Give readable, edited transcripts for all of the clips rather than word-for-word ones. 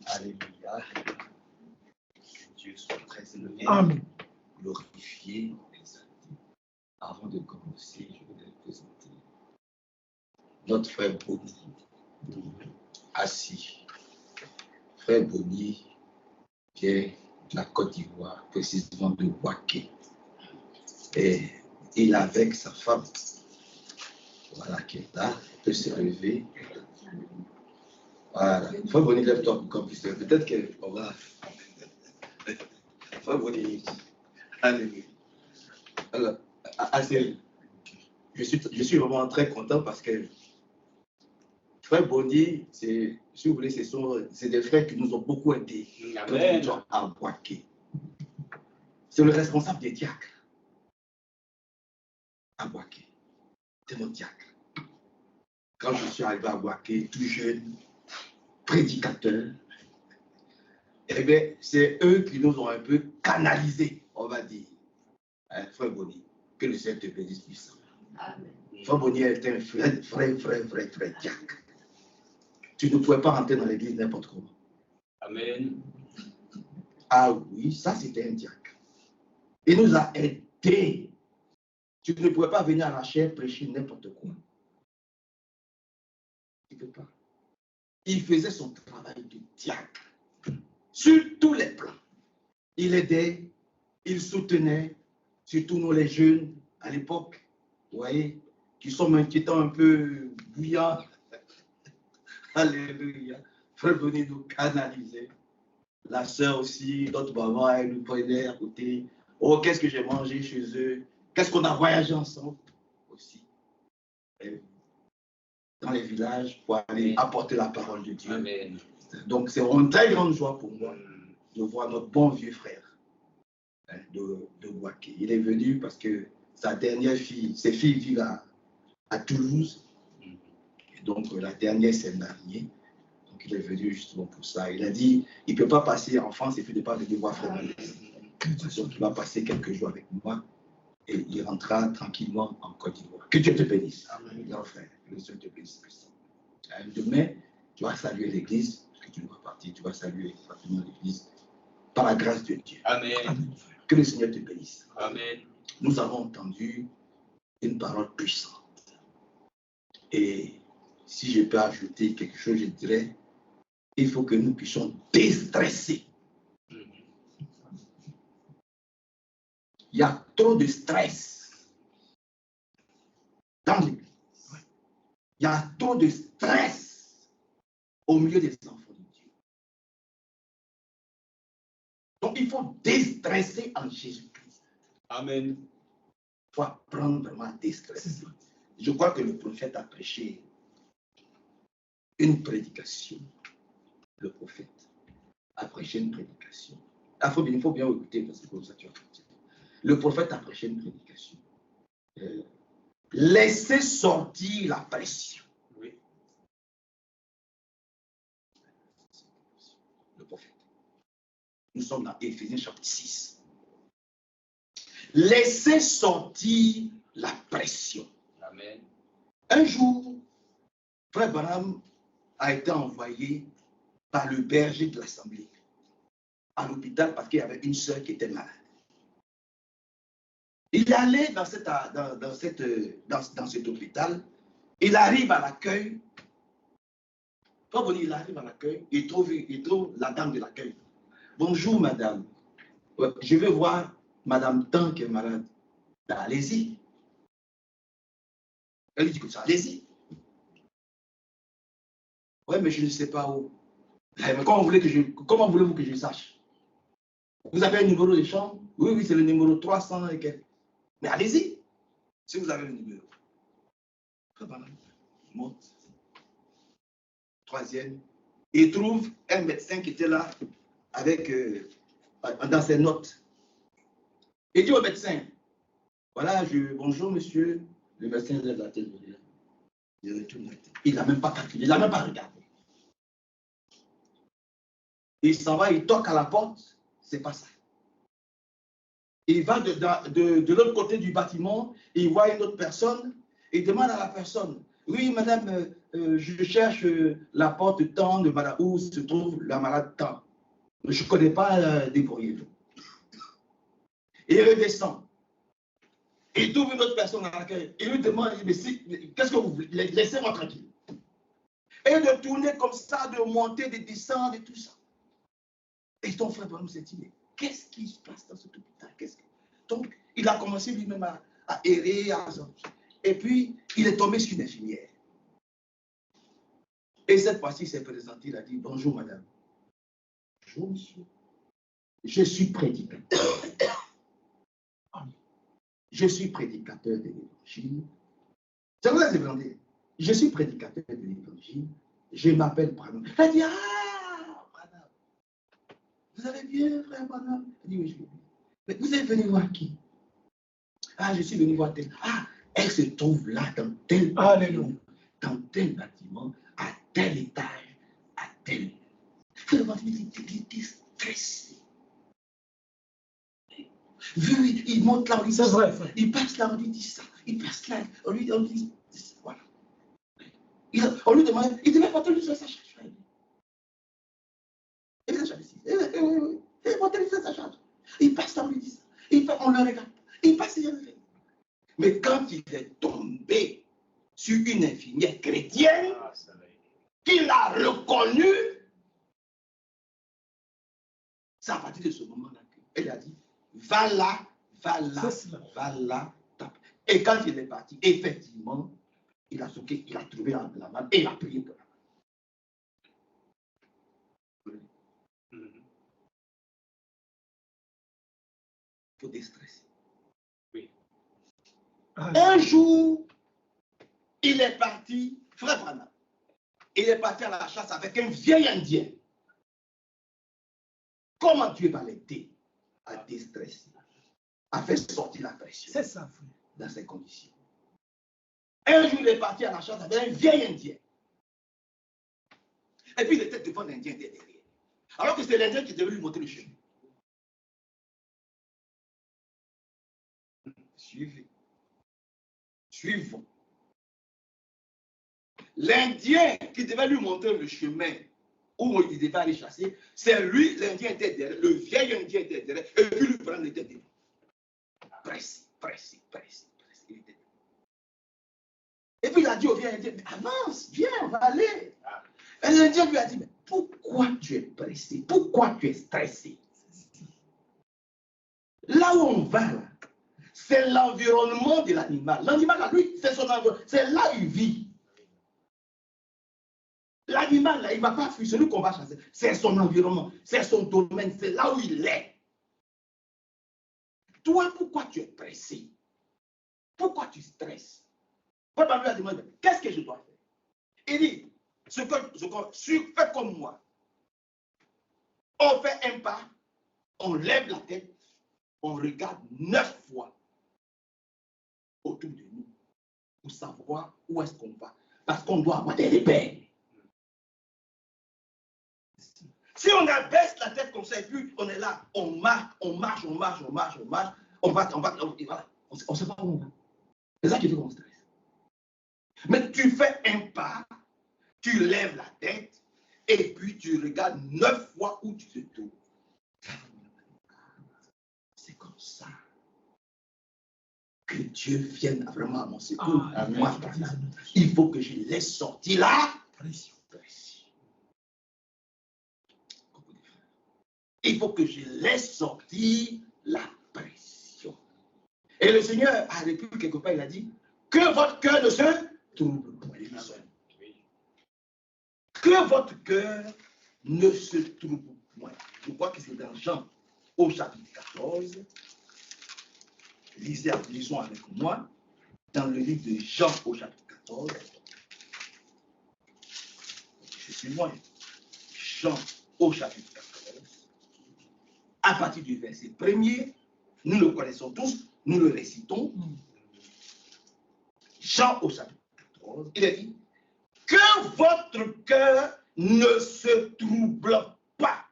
Alléluia. Dieu soit très élevé. Amen. Glorifié, exalté. Avant de commencer, je voudrais présenter notre frère Boni, assis. Frère Boni vient de la Côte d'Ivoire, précisément de Bouaké. Et il est avec sa femme, voilà, qui est là, elle peut se lever. Voilà. Frère Boni, lève-toi pour qu'on puisse. Peut-être qu'on va. Frère Boni, alléluia. Alors, je suis vraiment très content parce que frère Boni, si vous voulez, c'est des frères qui nous ont beaucoup aidés à Bouaké. C'est le responsable des diacres à Bouaké. C'est notre diacre. Quand je suis arrivé à Bouaké, tout jeune, prédicateur, eh bien, c'est eux qui nous ont un peu canalisés, on va dire. Hein, frère Boni, que le Seigneur te bénisse puissamment. Amen. Frère Boni est un vrai diacre. Tu ne pouvais pas rentrer dans l'église n'importe comment. Amen. Ah oui, ça c'était un diacre. Il nous a aidés. Tu ne pouvais pas venir à la chaire prêcher n'importe quoi. Tu ne peux pas. Il faisait son travail de diacre. Sur tous les plans. Il aidait, il soutenait, surtout nous les jeunes à l'époque, vous voyez, qui sommes inquiétants, un peu bouillants. Alléluia. Frère Boni nous canalisait. La sœur aussi, notre maman, elle nous prenait à côté. Oh, qu'est-ce que j'ai mangé chez eux? Qu'est-ce qu'on a voyagé ensemble aussi. Et dans les villages pour aller apporter la parole de Dieu. Amen. Donc, c'est une très grande joie pour moi de voir notre bon vieux frère de Bouaké. Il est venu parce que sa dernière fille, ses filles vivent à Toulouse. Et donc, la dernière s'est mariée. Donc, il est venu justement pour ça. Il a dit, il ne peut pas passer en France et puis ne pas venir voir frère Boni. Donc, il va passer quelques jours avec moi et il rentrera tranquillement en Côte d'Ivoire. Que Dieu te bénisse. Amen. Grand frère, que le Seigneur te bénisse. Demain, tu vas saluer l'église, parce que tu ne vas partir, tu vas saluer rapidement l'église, par la grâce de Dieu. Amen. Amen. Que le Seigneur te bénisse. Amen. Nous avons entendu une parole puissante. Et si je peux ajouter quelque chose, je dirais, il faut que nous puissions déstresser. Il y a trop de stress dans l'église. Il y a trop de stress au milieu des enfants de Dieu. Donc, il faut déstresser en Jésus-Christ. Amen. Il faut apprendre vraiment à déstresser. Je crois que le prophète a prêché une prédication. Le prophète a prêché une prédication. Il faut bien écouter parce que comme ça tu vas continuer. Le prophète a prêché une prédication. Laissez sortir la pression. Oui. Le prophète. Nous sommes dans Éphésiens chapitre 6. Laissez sortir la pression. Amen. Un jour, frère Branham a été envoyé par le berger de l'Assemblée à l'hôpital parce qu'il y avait une sœur qui était malade. Il est allé dans cet hôpital, il arrive à l'accueil. Quand il arrive à l'accueil, il trouve la dame de l'accueil. Bonjour madame, je veux voir madame Tan qui est malade. Allez-y. Elle dit que ça, allez-y. Oui, mais je ne sais pas où. Mais comment voulez-vous que je sache? Vous avez un numéro de chambre? Oui, c'est le numéro 300 et quelques. Mais allez-y, si vous avez le numéro. Monte. Troisième. Il trouve un médecin qui était là avec, dans ses notes. Il dit au médecin, voilà, bonjour monsieur. Le médecin lève la tête. Il retourne la tête. Il n'a même pas calculé, il n'a même pas regardé. Il s'en va, il toque à la porte, c'est pas ça. Il va de l'autre côté du bâtiment, il voit une autre personne, il demande à la personne, Oui, madame, je cherche la porte tant de madame où se trouve la malade tant. Je ne connais pas des courriers. Et il redescend. Il trouve une autre personne à l'accueil. Il lui demande, mais qu'est-ce que vous voulez? Laissez-moi tranquille. Et de tourner comme ça, de monter, de descendre et tout ça. Et ton frère Branham s'est dit, mais qu'est-ce qui se passe dans cet hôpital? Donc, il a commencé lui-même à errer. Et puis, il est tombé sur une infirmière. Et cette fois-ci, il s'est présenté, il a dit, bonjour madame. Bonjour monsieur. Je suis prédicateur. Je suis prédicateur de l'évangile. C'est vous avez demandé. Je suis prédicateur de l'évangile. Je m'appelle Branham. Il a dit, ah, Branham. Vous allez bien, frère Branham? Il dit, oui, je vais bien. Mais vous êtes venu voir qui? Ah, je suis venu voir tel. Ah, elle se trouve là, dans tel bâtiment, à tel étage, à tel. Frère Branham, il était stressé. Vu, il monte là, on lui dit ça. Il passe là, on lui dit ça. Il passe là, on lui dit ça. Voilà. On lui demande, il devait porter lui sur sa charge. Il porte lui sur sa charge. Il passe là, on lui dit ça. On le regarde. Il passe, il le regarde. Mais quand il est tombé sur une infirmière chrétienne, qu'il a reconnue, c'est à partir de ce moment-là qu'elle a dit, va là, tape. Et quand il est parti, effectivement, il a trouvé la main et il a prié pour la main. Il faut déstresser. Oui. Un jour, il est parti, frère Branham, il est parti à la chasse avec un vieil Indien. Comment Dieu va l'aider à déstresser, à faire sortir la pression? C'est ça, frère. Dans ces conditions. Un jour, il est parti à la chasse avec un vieil Indien. Et puis, il était devant l'Indien derrière. Alors que c'est l'Indien qui devait lui montrer le chemin. Suivons. L'Indien qui devait lui montrer le chemin où il devait aller chasser, c'est lui, l'Indien était derrière, le vieil Indien était derrière, et puis lui prendre était devant. Pressé. Et puis il a dit au vieil Indien, avance, viens, on va aller. Et l'Indien lui a dit, mais pourquoi tu es pressé? Pourquoi tu es stressé? Là où on va, là, c'est l'environnement de l'animal. L'animal, lui, c'est son environnement. C'est là où il vit. L'animal, là, il ne va pas fuir. Celui qu'on va chasser, c'est son environnement. C'est son domaine. C'est là où il est. Toi, pourquoi tu es pressé? Pourquoi tu stresses? Papa lui a demandé, qu'est-ce que je dois faire? Il dit, fais comme moi. On fait un pas, on lève la tête, on regarde 9 fois autour de nous pour savoir où est-ce qu'on va. Parce qu'on doit avoir des repères. Si on abaisse la tête comme ça et puis on est là, on marche, on ne sait pas où on va. C'est ça qui fait qu'on stresse. Mais tu fais un pas, tu lèves la tête et puis tu regardes 9 fois où tu te trouves. C'est comme ça que Dieu vienne vraiment à mon secours. Moi, il faut que je laisse sortir la pression. Il faut que je laisse sortir la pression. Et le Seigneur a répondu quelque part, il a dit, que votre cœur ne se trouble point. Que votre cœur ne se trouble point. Je crois que c'est dans Jean au chapitre 14. Lisons avec moi dans le livre de Jean au chapitre 14. Je suis loin. Jean au chapitre 14. À partir du verset 1er, nous le connaissons tous, nous le récitons. Jean au chapitre 14, il a dit que votre cœur ne se trouble pas.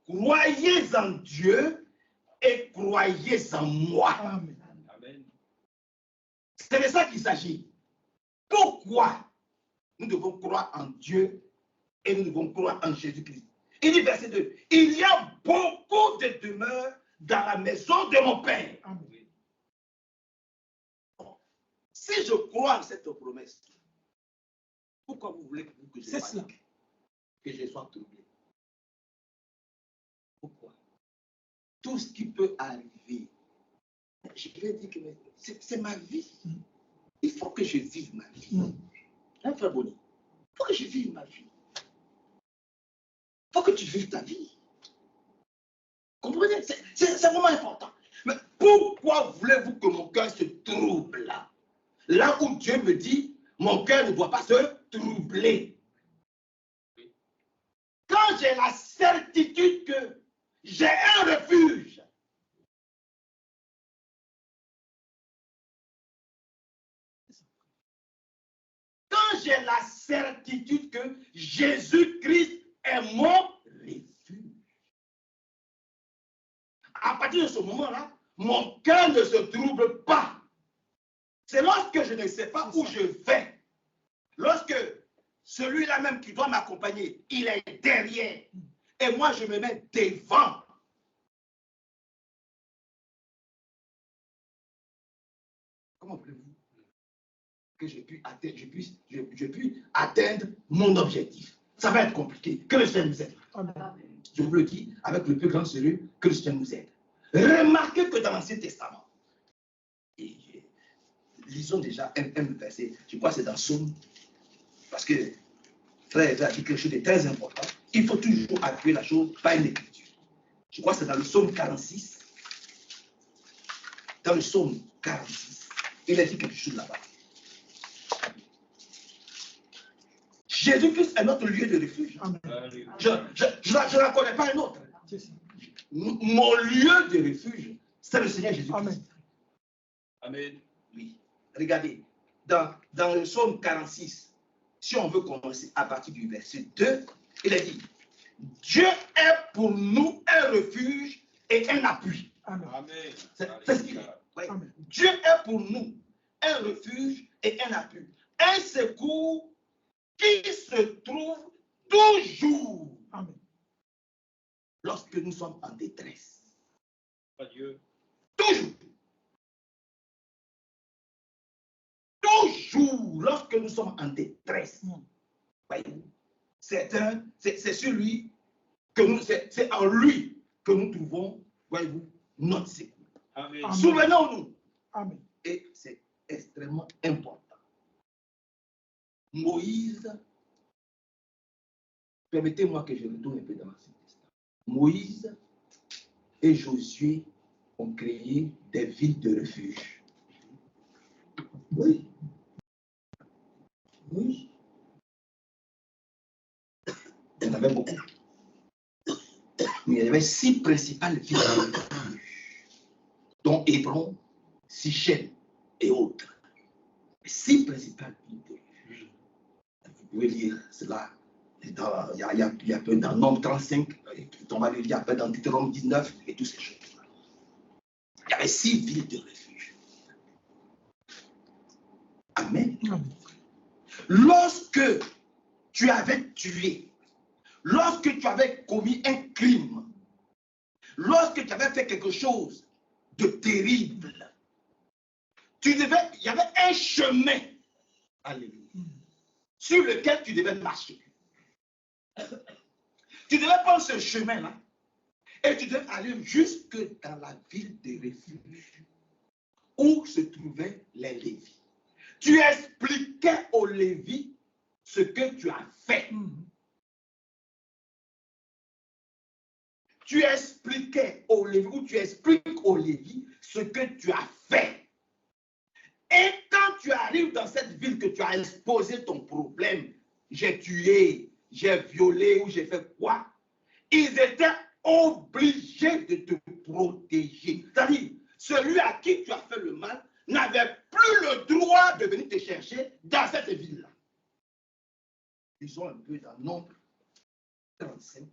Croyez en Dieu et croyez en moi. Amen. C'est de ça qu'il s'agit. pourquoi nous devons croire en Dieu et nous devons croire en Jésus-Christ. Il dit, verset 2, il y a beaucoup de demeures dans la maison de mon Père. Amen. Si je crois en cette promesse, pourquoi vous voulez que je sois troublé? Pourquoi? Tout ce qui peut arriver, je vais dire que c'est ma vie. Il faut que je vive ma vie. Hein, frère Bonny? Il faut que je vive ma vie. Il faut que tu vives ta vie. Comprenez? C'est vraiment important. Mais pourquoi voulez-vous que mon cœur se trouble là? Là où Dieu me dit, mon cœur ne doit pas se troubler. Quand j'ai la certitude que j'ai un refuge, quand j'ai la certitude que Jésus-Christ est mon refuge, à partir de ce moment-là, mon cœur ne se trouble pas. C'est lorsque je ne sais pas où je vais, lorsque celui-là même qui doit m'accompagner, il est derrière, et moi je me mets devant. Comment voulez-vous que je puisse atteindre mon objectif? Ça va être compliqué. Que le Seigneur nous aide. Je vous le dis avec le plus grand sérieux, que le Seigneur nous aide. Remarquez que dans l'Ancien Testament, et lisons déjà un verset, je crois que c'est dans Psaume, parce que frère a dit quelque chose de très important. Il faut toujours appuyer la chose par une écriture. Je crois que c'est dans le Psaume 46. Dans le Psaume 46, il a dit quelque chose là-bas. Jésus-Christ est notre lieu de refuge. Je ne connais pas un autre. Mon lieu de refuge, c'est le Seigneur Jésus-Christ. Amen. Oui. Regardez, dans le Psaume 46, si on veut commencer à partir du verset 2, il a dit, Dieu est pour nous un refuge et un appui. Amen. C'est ce qu'il dit. Oui. Dieu est pour nous un refuge et un appui. Un secours qui se trouve toujours. Amen. Lorsque nous sommes en détresse. Adieu. Toujours. Toujours, lorsque nous sommes en détresse. C'est sur lui que nous, c'est en lui que nous trouvons, voyez-vous, notre secours. Souvenons-nous. Amen. Et c'est extrêmement important. Moïse, permettez-moi que je retourne un peu dans l'Ancien Testament. Moïse et Josué ont créé des villes de refuge. Oui. Oui. Il y en avait beaucoup. Mais il y avait 6 principales villes de refuge, dont Hébron, Sichem et autres. 6 principales villes de refuge. Vous pouvez lire cela. Il y a peu dans Nombre 35, on va le lire après dans Deutéronome 19 et toutes ces choses-là. Il y avait 6 villes de refuge. Amen. Lorsque tu avais tué, lorsque tu avais commis un crime, lorsque tu avais fait quelque chose de terrible, il y avait un chemin, alléluia, sur lequel tu devais marcher. Tu devais prendre ce chemin-là et tu devais aller jusque dans la ville de refuge où se trouvaient les Lévis. Tu expliquais aux Lévis ce que tu as fait. Tu expliquais aux Lévis, ou tu expliques aux Lévis ce que tu as fait. Et quand tu arrives dans cette ville que tu as exposé ton problème, j'ai tué, j'ai violé ou j'ai fait quoi, ils étaient obligés de te protéger. C'est-à-dire, celui à qui tu as fait le mal n'avait plus le droit de venir te chercher dans cette ville-là. Ils sont un peu dans Nombre 35.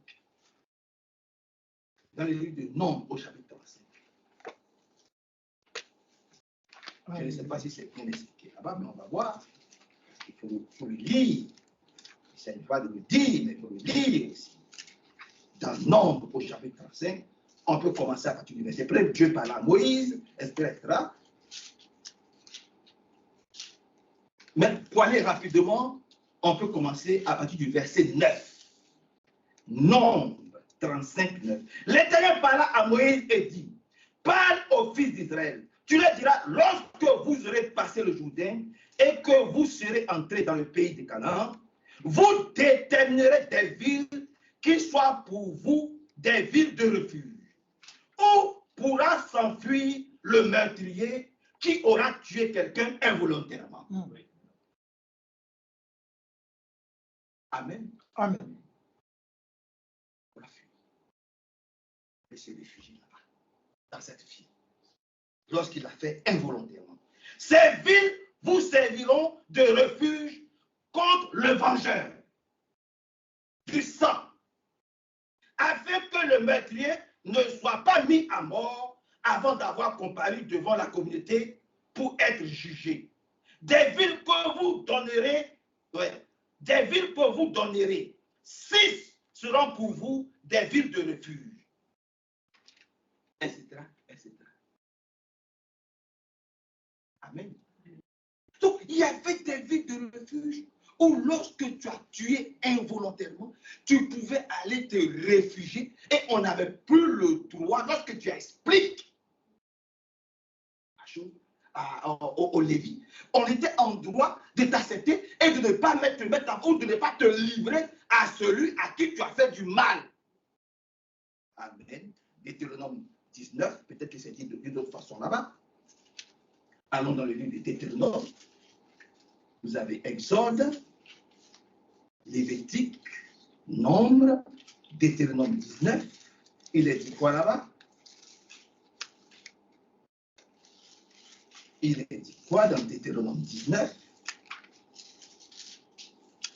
Dans les livres de Nombre au chapitre 35. Je ne sais pas si c'est bien expliqué là-bas, mais on va voir. Il faut le lire. Il ne s'agit pas de le dire, mais il faut le lire aussi. Dans Nombre, au chapitre 35, on peut commencer à partir du verset 1. Dieu parle à Moïse, etc. Mais pour aller rapidement, on peut commencer à partir du verset 9. Nombre 35, 9. L'Éternel parla à Moïse et dit, parle aux fils d'Israël. Tu leur diras, lorsque vous aurez passé le Jourdain et que vous serez entrés dans le pays de Canaan, vous déterminerez des villes qui soient pour vous des villes de refuge, où pourra s'enfuir le meurtrier qui aura tué quelqu'un involontairement. Amen. Amen. Pour la fuir. Et se réfugier là-bas, dans cette ville, lorsqu'il l'a fait involontairement. Ces villes vous serviront de refuge contre le vengeur du sang, afin que le meurtrier ne soit pas mis à mort avant d'avoir comparu devant la communauté pour être jugé. Des villes que vous donnerez, des villes que vous donnerez, 6 seront pour vous des villes de refuge, etc., etc. Amen. Donc, il y avait des villes de refuge où lorsque tu as tué involontairement, tu pouvais aller te réfugier et on n'avait plus le droit, lorsque tu expliques la chose au Lévi, on était en droit de t'accepter et de ne pas te mettre en route, de ne pas te livrer à celui à qui tu as fait du mal. Amen. Deutéronome 19, peut-être que c'est dit d'une autre façon là-bas. Allons dans le livre de Deutéronome. Vous avez Exode, Lévitique, Nombre, Deutéronome 19. Il est dit quoi là-bas? Il est dit quoi dans Deutéronome 19?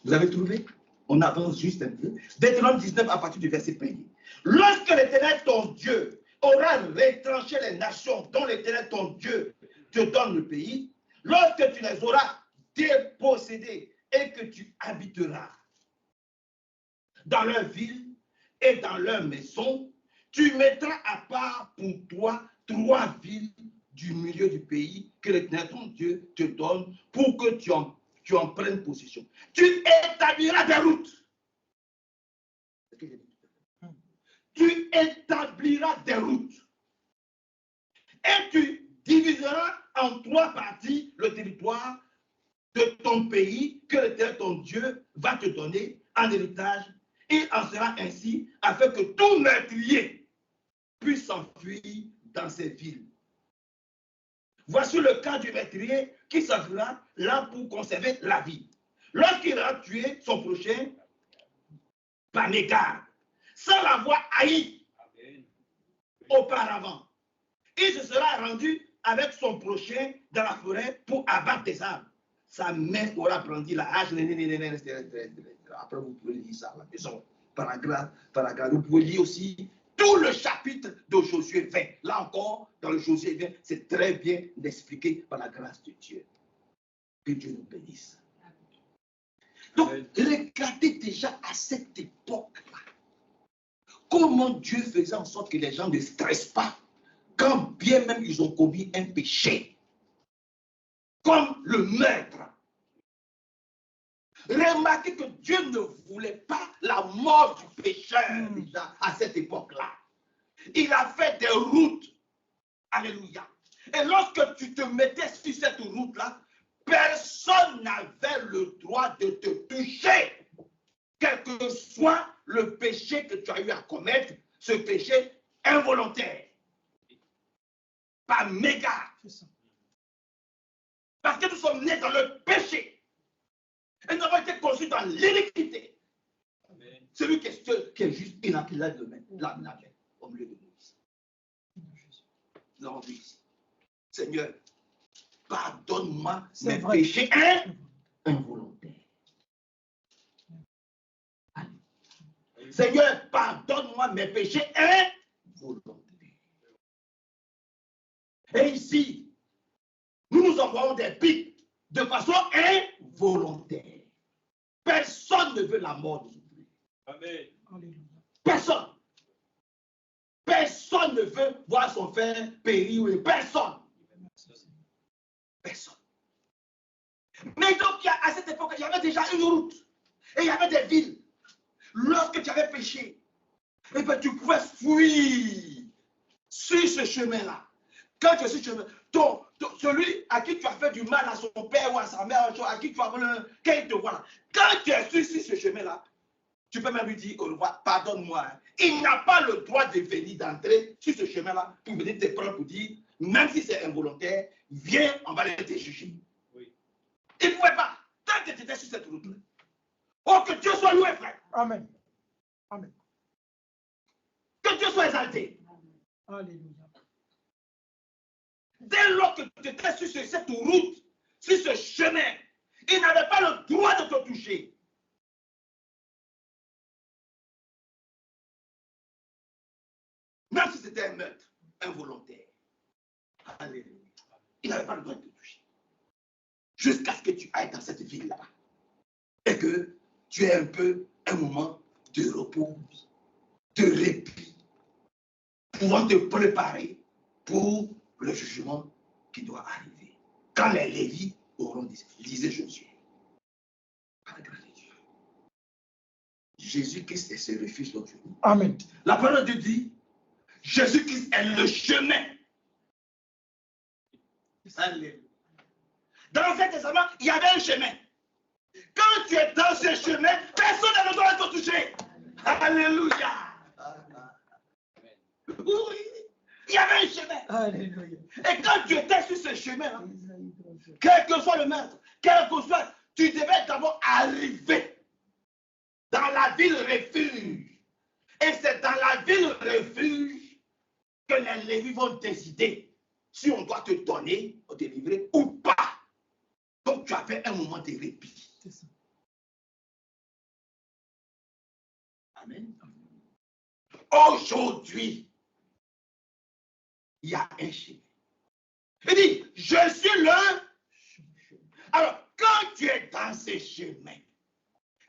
Vous avez trouvé? On avance juste un peu. Deutéronome 19 à partir du verset 1er. Lorsque l'Éternel ton Dieu aura retranché les nations dont l'Éternel ton Dieu te donne le pays, lorsque tu les auras dépossédés et que tu habiteras dans leur ville et dans leur maison, tu mettras à part pour toi 3 villes du milieu du pays que l'Éternel ton Dieu te donne pour que tu en prennes possession. Tu établiras des routes. Tu établiras des routes. Et tu diviseras en 3 parties le territoire de ton pays que l'Éternel ton Dieu va te donner en héritage. Il en sera ainsi afin que tout meurtrier puisse s'enfuir dans ces villes. Voici le cas du meurtrier qui s'enfuira là pour conserver la vie. Lorsqu'il aura tué son prochain par mégarde, sans l'avoir haï auparavant, il se sera rendu avec son prochain dans la forêt pour abattre des arbres. Sa main aura brandi la hache. Après, vous pouvez lire ça à la maison. Paragraphe. Vous pouvez lire aussi tout le chapitre de Josué 20. Là encore, dans le Josué 20, c'est très bien expliqué par la grâce de Dieu. Que Dieu nous bénisse. Donc, regardez déjà à cette époque-là, comment Dieu faisait en sorte que les gens ne stressent pas, quand bien même ils ont commis un péché, comme le meurtre. Remarquez que Dieu ne voulait pas la mort du pécheur déjà à cette époque-là. Il a fait des routes. Alléluia. Et lorsque tu te mettais sur cette route-là, personne n'avait le droit de te toucher. Quel que soit le péché que tu as eu à commettre, ce péché involontaire. Par mégarde. Parce que nous sommes nés dans le péché. Et nous avons été conçus dans l'iniquité. Celui qui est juste, il a la main au milieu de nous. Nous avons dit ici, Seigneur, pardonne-moi mes péchés involontaires. Seigneur, pardonne-moi mes péchés involontaires. Et ici, nous nous envoyons des pics de façon involontaire. volontaire. Personne ne veut la mort de son frère. Amen. Personne. Personne ne veut voir son frère périr. Personne. Personne. Mais donc, à cette époque, il y avait déjà une route. Et il y avait des villes. Lorsque tu avais péché, eh bien, tu pouvais fuir sur ce chemin-là. Quand tu es sur ce chemin, celui à qui tu as fait du mal à son père ou à sa mère, à qui tu as volé, quand il te voit là, quand tu es sur ce chemin-là, tu peux même lui dire au revoir, pardonne-moi. Il n'a pas le droit de venir, d'entrer sur ce chemin-là pour venir te prendre pour dire, même si c'est involontaire, viens, on va te juger. Oui. Il ne pouvait pas, tant que tu étais sur cette route-là. Oh, que Dieu soit loué, frère. Amen. Amen. Que Dieu soit exalté. Alléluia. Dès lors que tu étais sur cette route, sur ce chemin, il n'avait pas le droit de te toucher. Même si c'était un meurtre involontaire. Alléluia. Il n'avait pas le droit de te toucher. Jusqu'à ce que tu ailles dans cette ville-là. Et que tu aies un peu un moment de repos, de répit, pouvant te préparer pour le jugement qui doit arriver. Quand les Lévites auront dit, lisez Josué. Par la grâce de Dieu. Jésus-Christ est ce refuge dont tu dis. Amen. La parole de Dieu dit, Jésus-Christ est le chemin. Alléluia. Dans cet testament, il y avait un chemin. Quand tu es dans ce chemin, personne n'a le droit de te toucher. Alléluia. Oui, il y avait un chemin. Alléluia. Et quand tu étais sur ce chemin, quel que soit le maître, quel que soit, tu devais d'abord arriver dans la ville refuge. Et c'est dans la ville refuge que les Lévites vont décider si on doit te donner, te délivrer ou pas. Donc tu as fait un moment de répit. C'est ça. Amen. Aujourd'hui, il y a un chemin. Il dit, je suis le. Alors, quand tu es dans ce chemin,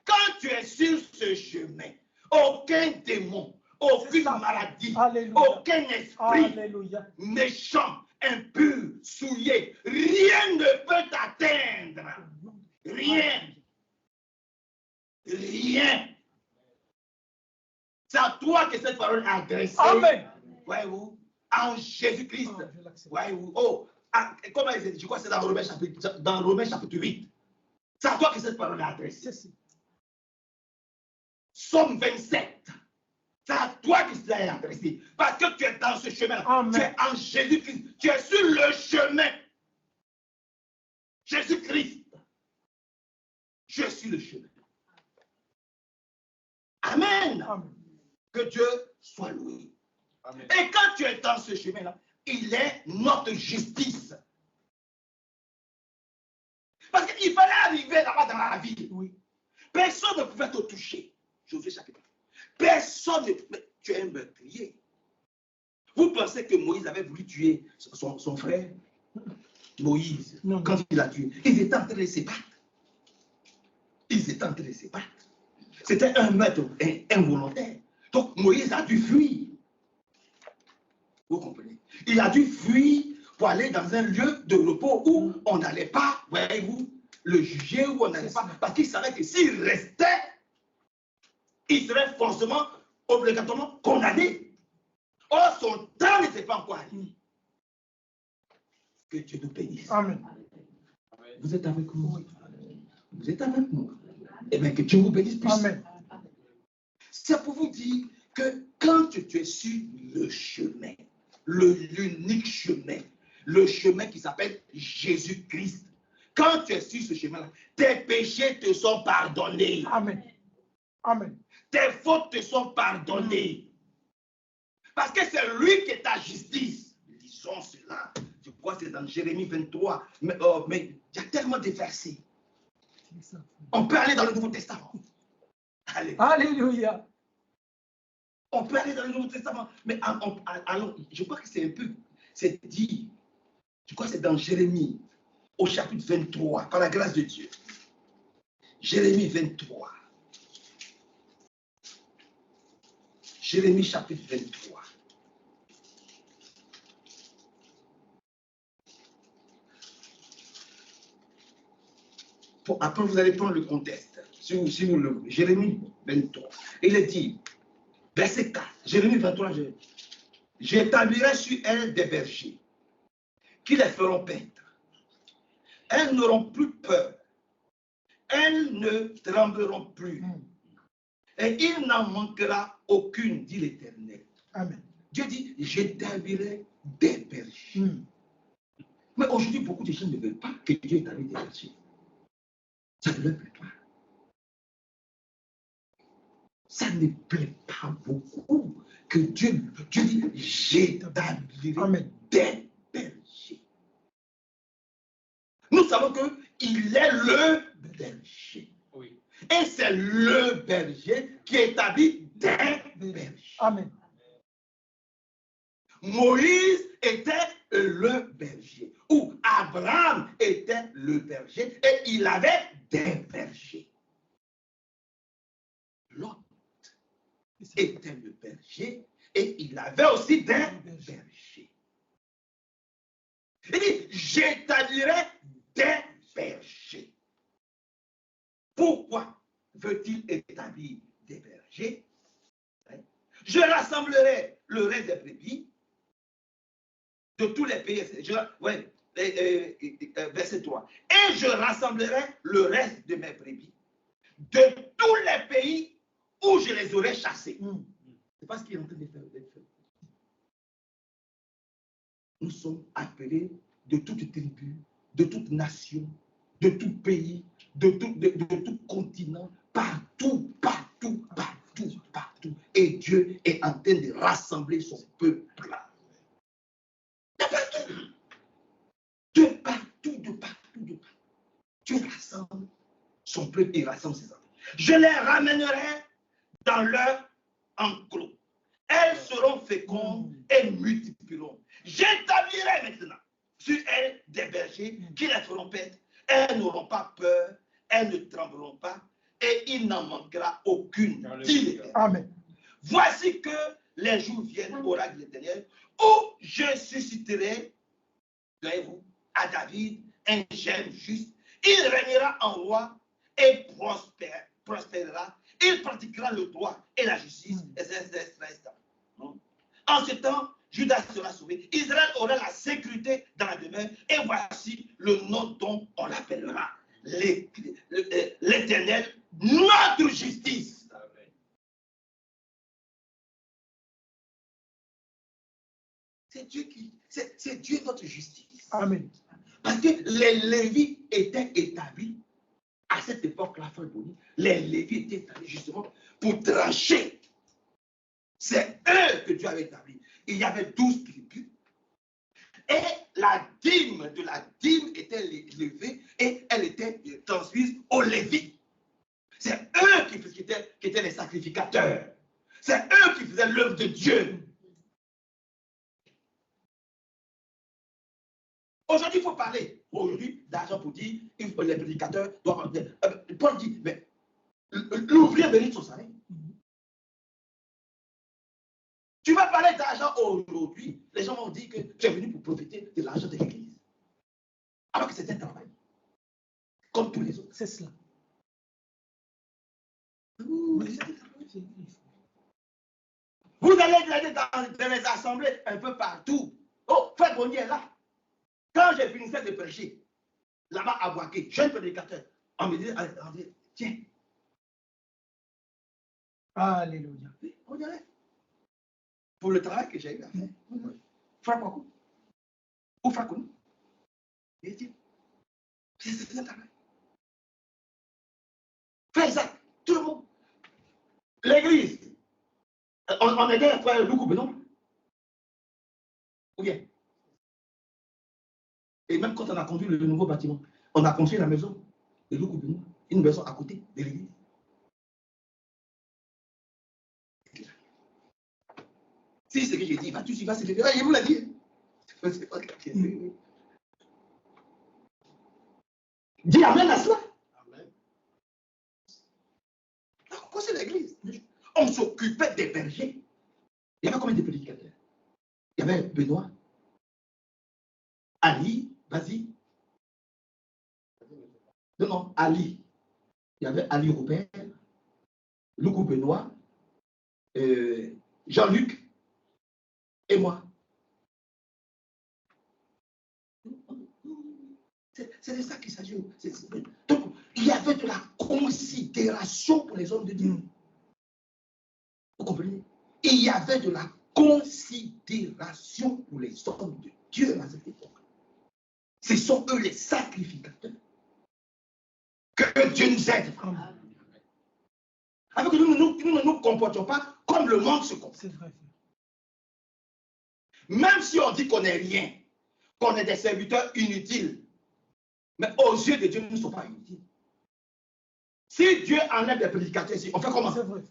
quand tu es sur ce chemin, aucun démon, aucune maladie, Alléluia. aucun esprit Alléluia. méchant, impur, souillé, rien ne peut t'atteindre. Rien. Rien. C'est à toi que cette parole est adressée. Amen. Voyez-vous, en Jésus-Christ. Ah, je l'accepte. Voyez-vous, oh, comment il dit, je crois que c'est dans Romains chapitre 8. C'est à toi que cette parole est adressée. C'est ça. Somme 27. C'est à toi que cela est adressé. Parce que tu es dans ce chemin. Amen. Tu es en Jésus-Christ. Tu es sur le chemin. Jésus-Christ. Je suis le chemin. Amen. Amen. Que Dieu soit loué. Amen. Et quand tu es dans ce chemin-là, il est notre justice. Parce qu'il fallait arriver là-bas dans la ville. Oui. Personne ne pouvait te toucher. Josué chapitre. Personne ne. Mais tu es un meurtrier. Vous pensez que Moïse avait voulu tuer son frère Moïse, Non. quand il l'a tué, ils étaient en train de se battre. Ils étaient en train de se battre. C'était un meurtre involontaire. Donc Moïse a dû fuir. Vous comprenez? Il a dû fuir pour aller dans un lieu de repos où on n'allait pas, voyez-vous, le juger, où on n'allait pas, parce qu'il savait que s'il restait, il serait forcément, obligatoirement condamné. Or, son temps n'était pas encore arrivé. Que Dieu nous bénisse. Amen. Vous êtes avec nous? Vous êtes avec nous? Eh bien, que Dieu vous bénisse plus. Amen. C'est pour vous dire que quand tu es sur le chemin, l'unique chemin, le chemin qui s'appelle Jésus-Christ, quand tu es sur ce chemin-là, tes péchés te sont pardonnés. Amen. Amen. Tes fautes te sont pardonnées. Parce que c'est lui qui est ta justice. Lisons cela. Je crois que c'est dans Jérémie 23. Mais il y a tellement de versets. C'est ça. On peut aller dans le Nouveau Testament. Allez. Alléluia. On peut aller dans le Nouveau Testament. Mais allons, je crois que c'est un peu, c'est dit, je crois que c'est dans Jérémie, au chapitre 23, par la grâce de Dieu. Jérémie 23. Jérémie chapitre 23. Après, vous allez prendre le contexte. Si vous le voulez. Jérémie 23. Il est dit, verset 4. Jérémie 23, j'établirai sur elles des bergers qui les feront paître. Elles n'auront plus peur. Elles ne trembleront plus. Et il n'en manquera aucune, dit l'Éternel. Amen. Dieu dit, j'établirai des bergers. Mais aujourd'hui, beaucoup de gens ne veulent pas que Dieu établisse des bergers. Ça ne leur plaît pas. Ça ne plaît pas beaucoup que Dieu dit, j'établirai des bergers. Nous savons qu'il est le berger. Oui. Et c'est le berger qui établit des bergers. Amen. Moïse était le berger, ou Abraham était le berger, et il avait des bergers. Lot était le berger, et il avait aussi des bergers. Il dit, j'établirai des bergers. Pourquoi veut-il établir des bergers? Je rassemblerai le reste des brebis de tous les pays. Verset 3. Et je rassemblerai le reste de mes brebis de tous les pays où je les aurai chassés. C'est pas ce qu'il est en train de faire. Nous sommes appelés de toute tribu, de toute nation, de tout pays, de tout continent, partout. Et Dieu est en train de rassembler son peuple. De partout. Dieu rassemble son peuple et rassemble ses enfants. Je les ramènerai dans leur enclos. Elles seront fécondes et multiplieront. J'établirai maintenant sur elles des bergers qui les feront paître. Elles n'auront pas peur, elles ne trembleront pas, et il n'en manquera aucune. Amen. Voici que les jours viennent, oracle de l'Éternel, où je susciterai, voyez-vous, à David un germe juste. Il régnera en roi et prospérera. Il pratiquera le droit et la justice. En ce temps, Judas sera sauvé. Israël aura la sécurité dans la demeure. Et voici le nom dont on l'appellera l'Éternel, notre justice. C'est Dieu notre justice. Amen. Parce que les Lévites étaient établis à cette époque-là, les Lévites étaient établis justement pour trancher. C'est eux que Dieu avait établis. Il y avait 12 tribus. Et la dîme de la dîme était levée et elle était transmise aux Lévites. C'est eux qui étaient les sacrificateurs. C'est eux qui faisaient l'œuvre de Dieu. Aujourd'hui, il faut parler. Aujourd'hui, d'argent pour dire, les prédicateurs doivent. Paul dit, mais l'ouvrier mérite son salaire. Tu vas parler d'argent aujourd'hui. Les gens vont dire que tu es venu pour profiter de l'argent de l'église. Alors que c'est un travail. Comme tous les autres. C'est cela. Vous allez dans les assemblées un peu partout. Oh, Frère Bonnier est là. Quand j'ai fini de prêcher, là-bas à Boaké, jeune prédicateur, on me dit, tiens. Alléluia. Regardez. Pour le travail que j'ai eu à faire. Frère Kwaku. Ou Frère Konou. Et tiens. C'est un travail. Frère Isaac, tout le monde. L'église. On aidait Frère Loukou Benon. Ou bien. Et même quand on a construit le nouveau bâtiment, on a construit la maison de Loukou Benon, une maison à côté de l'église. Si c'est ce que j'ai dit, tu vas se lever. Je vous l'ai dit. Dis amen à cela. c'est l'église. On s'occupait des bergers. Il y avait combien de prédicateurs? Il y avait Benoît, Ali, vas-y. Non, Ali. Il y avait Ali Robert, Loukou Benoît, Jean-Luc et moi. C'est de ça qu'il s'agit. Donc, il y avait de la considération pour les hommes de Dieu. Vous comprenez? Il y avait de la considération pour les hommes de Dieu à cette époque. Ce sont eux les sacrificateurs. Que Dieu nous aide. Avec que nous ne nous comportons pas comme le monde se comporte. C'est vrai. Même si on dit qu'on n'est rien, qu'on est des serviteurs inutiles, mais aux yeux de Dieu, nous ne sommes pas inutiles. Si Dieu enlève des prédicateurs ici, on fait comment? C'est vrai.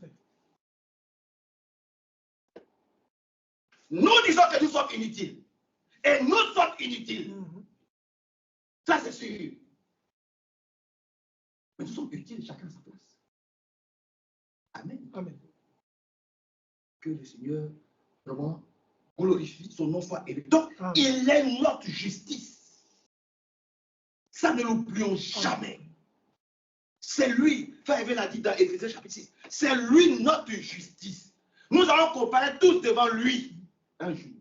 Nous disons que nous sommes inutiles. Et nous sommes inutiles. Ça, c'est sûr. Mais nous sommes utiles, chacun à sa place. Amen. Amen. Que le Seigneur, vraiment, glorifie, son nom soit élevé. Donc, il est notre justice. Ça, ne l'oublions jamais. C'est lui, Frère l'a dit dans Éphésiens chapitre 6, c'est lui notre justice. Nous allons comparer tous devant lui un jour.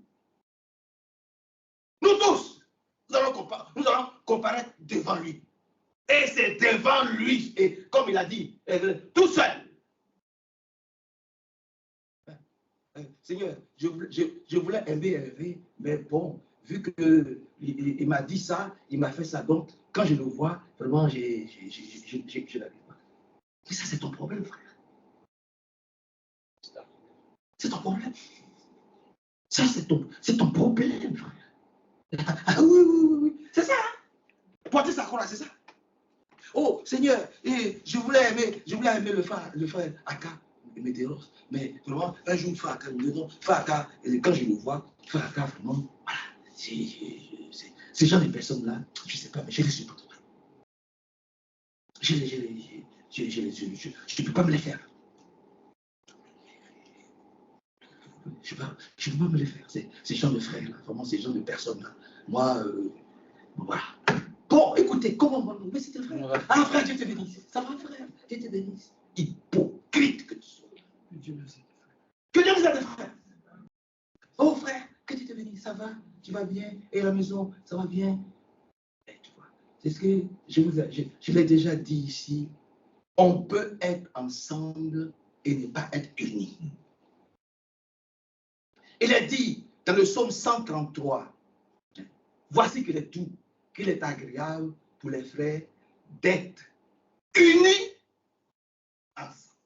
Nous tous, nous allons comparer devant lui. Et c'est devant lui, et comme il a dit, tout seul. Seigneur, je voulais aimer, mais bon, vu qu'il m'a dit ça, il m'a fait ça, donc quand je le vois, vraiment, je n'arrive pas. Mais ça, c'est ton problème, frère. C'est ton problème. Ça, c'est ton problème, frère. Ah oui. C'est ça. Hein? Porter sa croix, c'est ça. Oh, Seigneur, je voulais aimer le frère Aka, Météros, mais vraiment, un jour, frère Aka, quand je le vois, frère Aka, vraiment, voilà, ces gens, les personnes-là, je ne sais pas, mais je les supporte pas. Je ne peux pas me les faire. Je ne peux pas me les faire. Ces gens de frères-là, vraiment, ces gens de personnes-là. Moi, voilà. Bon, écoutez, comment mais c'était frère. Ah, frère, Dieu te bénisse. Ça va, frère, Dieu te bénisse. Hypocrite que tu sois. Que Dieu nous aide. Que Dieu nous aide, frère. Oh, frère, que Dieu te bénisse. Ça va, tu vas bien. Et la maison, ça va bien. Et tu vois, c'est ce que je l'ai déjà dit ici. On peut être ensemble et ne pas être unis. Il est dit dans le psaume 133, voici qu'il est tout, qu'il est agréable pour les frères d'être unis ensemble.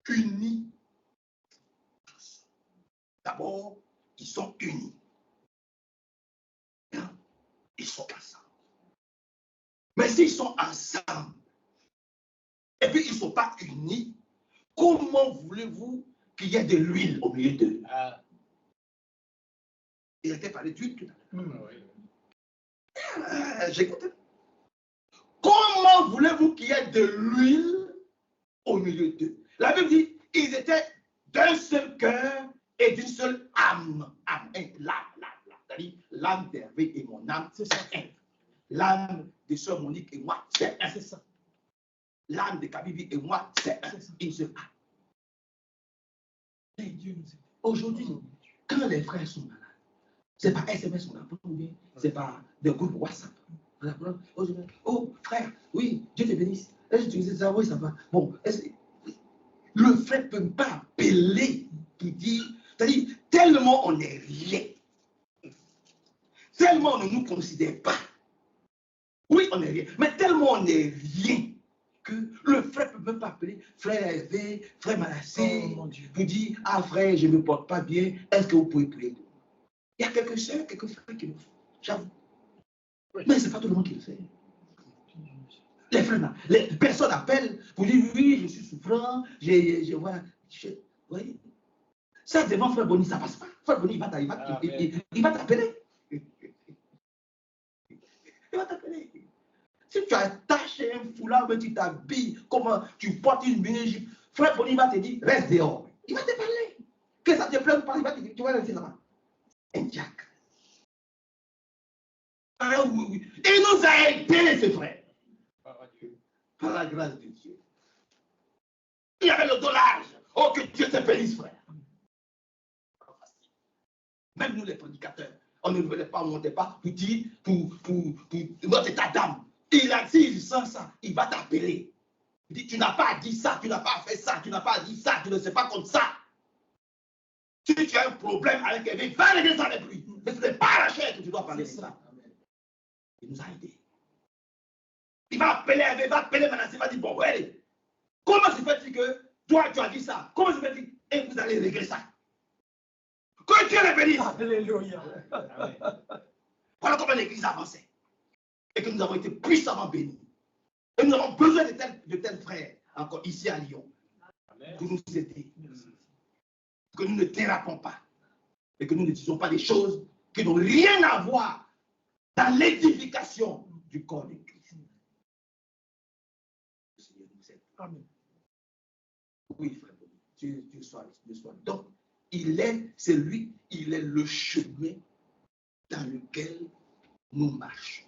Unis ensemble. D'abord, ils sont unis. Ils sont ensemble. Mais s'ils sont ensemble, et puis ils ne sont pas unis, comment voulez-vous qu'il y ait de l'huile au milieu d'eux? Il était parlé d'huile tout à l'heure. J'écoute. Comment voulez-vous qu'il y ait de l'huile au milieu d'eux? La Bible dit, ils étaient d'un seul cœur et d'une seule âme. C'est-à-dire l'âme d'Hervé et mon âme, c'est ça. L'âme de Sœur Monique et moi, c'est un. C'est ça. L'âme de Kabibi et moi, c'est une seule âme. Aujourd'hui, quand les frères sont malades, c'est pas SMS on apprend ou bien c'est pas des groupes WhatsApp. On apprend, oh frère, oui, Dieu te bénisse. Est-ce que tu disais ça? Oui, ça va. Bon, le frère ne peut pas appeler pour dire, c'est-à-dire, tellement on est rien, tellement on ne nous considère pas. Oui, on est rien, mais tellement on est rien que le frère ne peut même pas appeler frère Hervé, frère Manassé, pour dire, ah frère, je ne me porte pas bien, est-ce que vous pouvez prier pour moi? Il y a quelques soeurs, quelques frères qui le font, j'avoue. Mais ce n'est pas tout le monde qui le fait. Les frères, les personnes appellent pour dire, oui, je suis souffrant, voilà. Oui. Ça, devant frère Boni, ça ne passe pas. Frère Boni, il va t'appeler. Il va t'appeler. Si tu attaches un foulard, mais tu t'habilles, comment tu portes une mini-jupe, frère Bonnie va te dire, reste dehors. Il va te parler. Que ça te plaît ou pas, il va te dire, tu vas rester là-bas. Un diacre. Ah oui, oui. Il nous a aidés, ce frère. Par la grâce de Dieu. Il y avait le dollar. Oh, que Dieu te bénisse, frère. Même nous, les prédicateurs, on ne voulait pas, on ne montait pas pour dire, pour notre état d'âme. Il a dit, il sent ça, il va t'appeler. Il dit, tu n'as pas dit ça, tu n'as pas fait ça, tu n'as pas dit ça, tu ne sais pas comme ça. Si tu as un problème avec quelqu'un, va régler ça avec lui. Mais ce n'est pas à la chair que tu dois parler de ça. Il nous a aidés. Il va appeler, maintenant, il va dire, bon, allez, comment se fait-il que toi, tu as dit ça? Comment se fait-il? Et vous allez régler ça. Que Dieu les bénisse. Alléluia. Voilà comment l'église avançait. Et que nous avons été puissamment bénis. Et nous avons besoin de tels frères, encore ici à Lyon, pour nous aider. Que nous ne dérapons pas. Et que nous ne disons pas des choses qui n'ont rien à voir dans l'édification du corps de Christ. Le Seigneur nous aide. Amen. Oui, frère, Dieu soit. Donc, c'est lui, il est le chemin dans lequel nous marchons.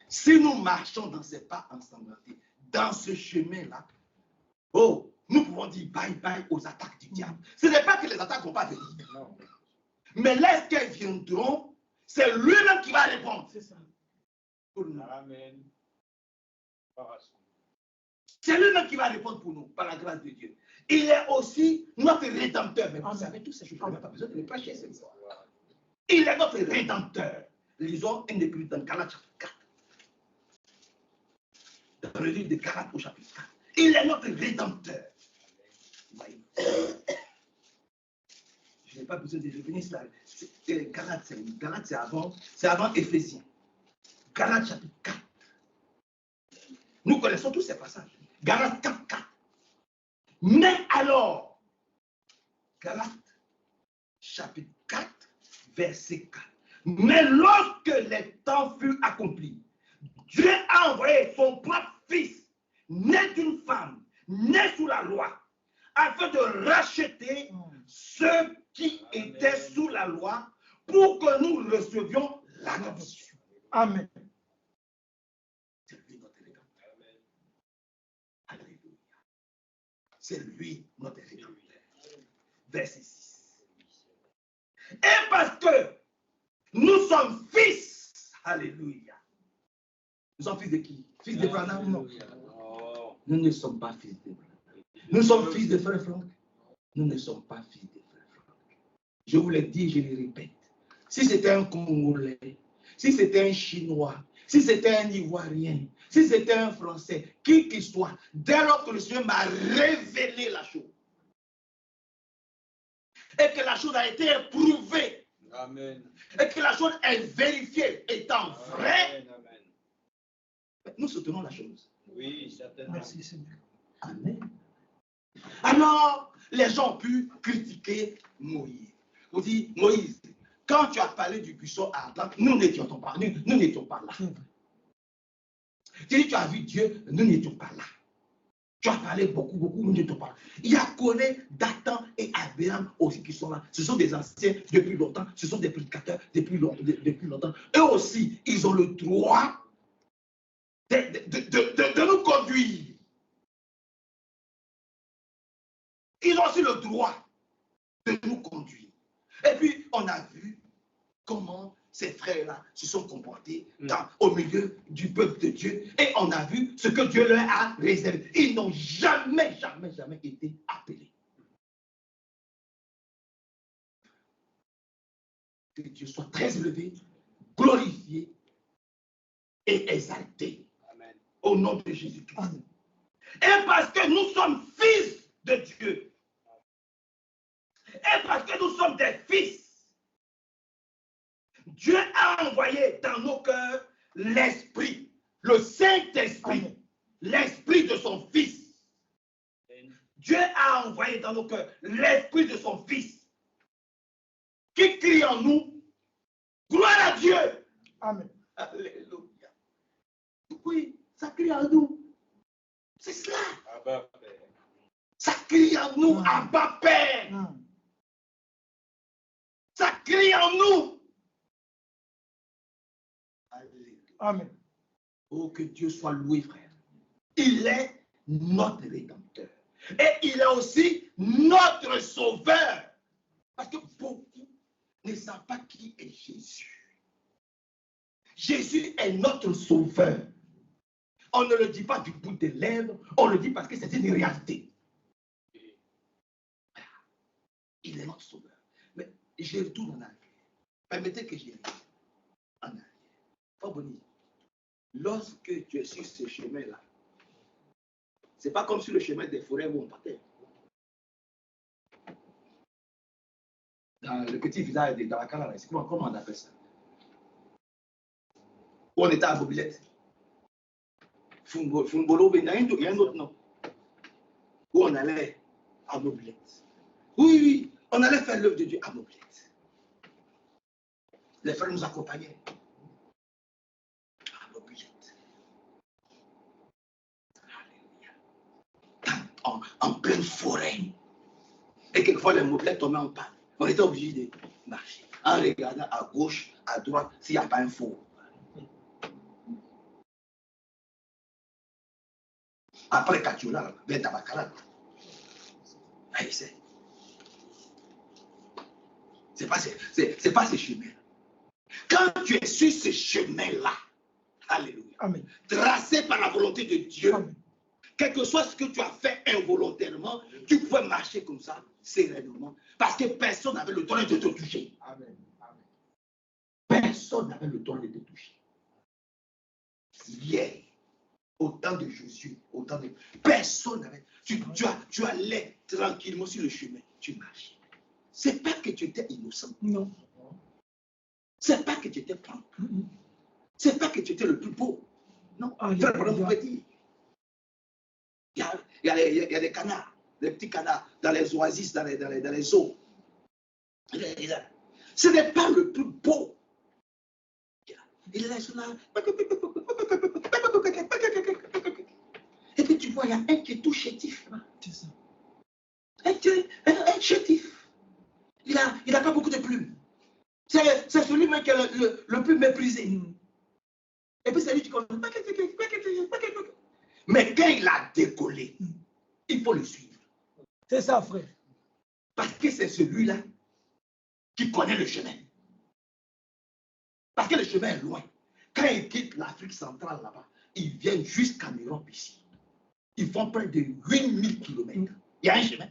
Si nous marchons dans ces pas ensanglantés, dans ce chemin-là, oh, nous pouvons dire bye bye aux attaques du diable. Ce n'est pas que les attaques ne vont pas venir. Non. Mais lorsqu'elles viendront, c'est lui-même qui va répondre. C'est ça. Pour nous. Amen. C'est lui-même qui va répondre pour nous, par la grâce de Dieu. Il est aussi notre rédempteur. Mais vous savez, tous ces choses, on n'a pas besoin de les prêcher cette fois. Il est notre rédempteur. Lisons une écriture dans Galates chapitre 4. Dans le livre de Galates au chapitre 4. Il est notre rédempteur. Je n'ai pas besoin de revenir sur la... Galates, c'est avant Éphésiens. Galates chapitre 4. Nous connaissons tous ces passages. Galates 4, 4. Mais alors, Galates chapitre 4, verset 4. Mais lorsque les temps furent accomplis, Dieu a envoyé son propre fils, né d'une femme, né sous la loi, afin de racheter ceux qui étaient sous la loi pour que nous recevions l'adoption. Amen. C'est lui notre rédempteur. Alléluia. C'est lui notre rédempteur. Verset 6. Et parce que nous sommes fils, alléluia. Nous sommes fils de qui? Fils de Branham? Non. Nous ne sommes pas fils de Branham. Nous sommes fils de frère Franck. Nous ne sommes pas fils de frère Franck. Je vous l'ai dit, je le répète. Si c'était un Congolais, si c'était un Chinois, si c'était un Ivoirien, si c'était un Français, qui qu'il soit, dès lors que le Seigneur m'a révélé la chose, et que la chose a été éprouvée, amen, et que la chose est vérifiée étant vraie, amen, amen, nous soutenons la chose. Oui, certainement. Merci Seigneur. Amen. Alors, les gens ont pu critiquer Moïse. On dit, Moïse, quand tu as parlé du buisson ardent, nous n'étions pas là. Tu dis, tu as vu Dieu, nous n'étions pas là. Tu as parlé beaucoup, nous n'étions pas là. Il y a Corée, Dathan et Abraham aussi qui sont là. Ce sont des anciens depuis longtemps, ce sont des prédicateurs depuis longtemps. Eux aussi, ils ont le droit de nous conduire. Ils ont aussi le droit de nous conduire. Et puis, on a vu comment ces frères-là se sont comportés au milieu du peuple de Dieu. Et on a vu ce que Dieu leur a réservé. Ils n'ont jamais été appelés. Que Dieu soit très élevé, glorifié et exalté. Amen. Au nom de Jésus-Christ. Et parce que nous sommes fils de Dieu, et parce que nous sommes des fils, Dieu a envoyé dans nos cœurs l'Esprit, le Saint-Esprit, l'Esprit de son Fils. Dieu a envoyé dans nos cœurs l'Esprit de son Fils, qui crie en nous, gloire à Dieu. Amen. Alléluia. Oui, ça crie en nous. C'est cela. Abba, Père. Ça crie en nous, Abba Père. Ça crie en nous. Alléluia. Amen. Oh, que Dieu soit loué, frère. Il est notre Rédempteur. Et il est aussi notre Sauveur. Parce que beaucoup ne savent pas qui est Jésus. Jésus est notre Sauveur. On ne le dit pas du bout des lèvres, on le dit parce que c'est une réalité. Il est notre Sauveur. Mais je retourne en arrière. Permettez que j'y aille en arrière. Frère Boni, lorsque tu es sur ce chemin-là, ce n'est pas comme sur le chemin des forêts où on partait. Dans le petit village de Darakala, comment on appelle ça? Où on était à Mobilette. Fumbolo, il y a un autre nom. Où on allait à Mobilette. Oui, oui, on allait faire l'œuvre de Dieu à Mobilette. Les frères nous accompagnaient. À Mobilette. Alléluia. En pleine forêt. Et quelquefois, les mobilettes tombaient en panne. On était obligé de marcher. En regardant à gauche, à droite, s'il n'y a pas un four. Après Kachula, vers Tabakala. C'est pas ce chemin. Quand tu es sur ce chemin-là, alléluia, Amen. tracé par la volonté de Dieu, Amen. quel que soit ce que tu as fait involontairement, tu pouvais marcher comme ça, sereinement, parce que personne n'avait le droit de te toucher. Amen. Amen. Personne n'avait le droit de te toucher. Hier, au temps de Jésus, au temps de... Personne n'avait... Tu allais tranquillement sur le chemin, tu marchais. C'est pas que tu étais innocent. Non. C'est pas que tu étais propre. C'est pas que tu étais le plus beau. Non. Frère, vous pouvez dire. Il y a des canards, des petits canards dans les oasis, dans les eaux. Ce n'est pas le plus beau. Il est là, et puis tu vois, il y a un qui est tout chétif. C'est ça. Un chétif. Il n'a pas beaucoup de plumes. C'est celui-même qui est le plus méprisé. Et puis c'est lui qui commence. Mais quand il a décollé, il faut le suivre. C'est ça, frère. Parce que c'est celui-là qui connaît le chemin. Parce que le chemin est loin. Quand ils quittent l'Afrique centrale là-bas, ils viennent jusqu'en Europe ici. Ils font près de 8000 km. Il y a un chemin.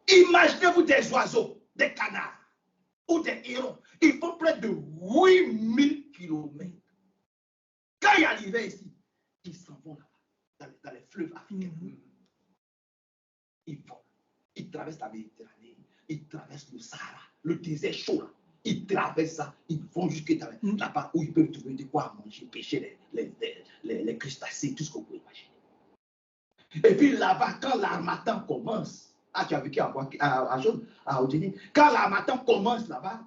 Imaginez-vous des oiseaux, des canards ou des hérons. Ils font près de 8000 km. Quand ils arrivaient ici, ils s'en vont là-bas, dans les fleuves africains. Ils vont. Ils traversent la Méditerranée. Ils traversent le Sahara, le désert chaud là. Ils traversent ça, ils vont jusque là-bas où ils peuvent trouver de quoi manger, pêcher les crustacés, tout ce qu'on peut imaginer. Et puis là-bas, quand l'harmattan commence, tu as vécu à Odini, quand l'harmattan commence là-bas,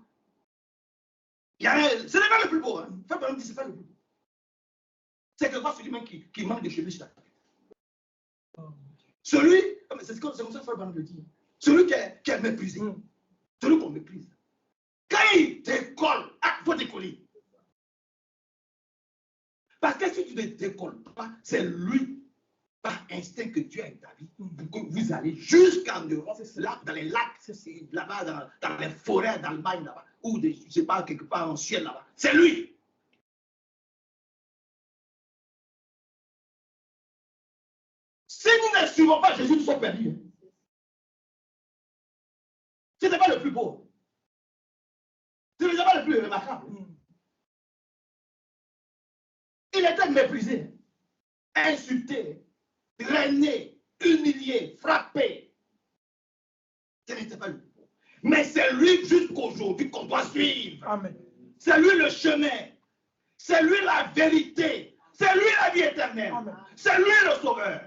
ce n'est pas le plus beau. Hein. Ce n'est pas le plus beau. C'est que celui-même qui manque de cheveux sur la tête. Celui, c'est comme ça que Frère Branham le dit, celui qui est méprisé, celui qu'on méprise. Quand il décolle, il faut décoller. Parce que si tu ne décolles pas, c'est lui, par instinct que Dieu a établi, pour que vous allez jusqu'en Europe, là, dans les lacs, là-bas, dans les forêts d'Allemagne, là-bas, ou je ne sais pas, quelque part en Suède, là-bas. C'est lui. Si nous ne suivons pas Jésus, nous sommes perdus. Ce n'est pas le plus beau. Ce n'est pas le plus remarquable. Il était méprisé, insulté, régné, humilié, frappé. Ce n'était pas le plus beau. Mais c'est lui jusqu'aujourd'hui qu'on doit suivre. Amen. C'est lui le chemin. C'est lui la vérité. C'est lui la vie éternelle. C'est lui le sauveur.